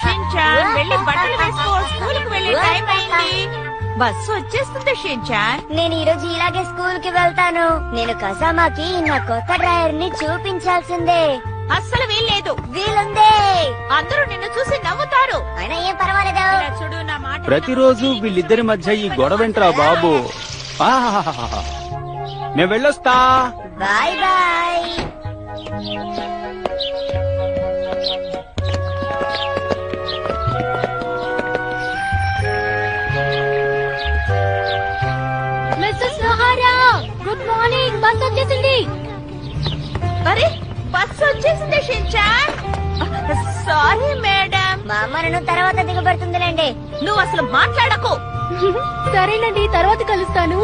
Shin-chan వెళ్ళి బట్టలు వేసుకో, స్కూల్కి వెళ్ళే టైం అయింది. బస్సు వచ్చేస్తుంది షిన్చాన్. నేను ఈ రోజు ఇలాగే స్కూల్ కి వెళ్తాను. నేను కసామాకి నా కొత్త డ్రైవర్ ని చూపించాల్సిందే. అస్సలు వీల్లేదు. వీలుందే. అందరూ నిన్ను చూసి నవ్వుతారు. అయినా ఏం పర్వాలేదు. ఇలా చూడు, నా మాట ప్రతిరోజు వీళ్ళిద్దరి మధ్య ఈ గొడవేంట్రా బాబు. నేను వెళ్ళొస్తా. Bye bye. Mrs Lohara, good morning. Bus వచ్చేసింది. అరే, బస్సు వచ్చేసింది షిన్చాన్. Sorry madam. మా అమ్మ నన్ను తర్వాత దిగబడుతుందిలేండి. నువ్వు అసలు మాట్లాడకు. సరేనండి, తర్వాత కలుస్తాను.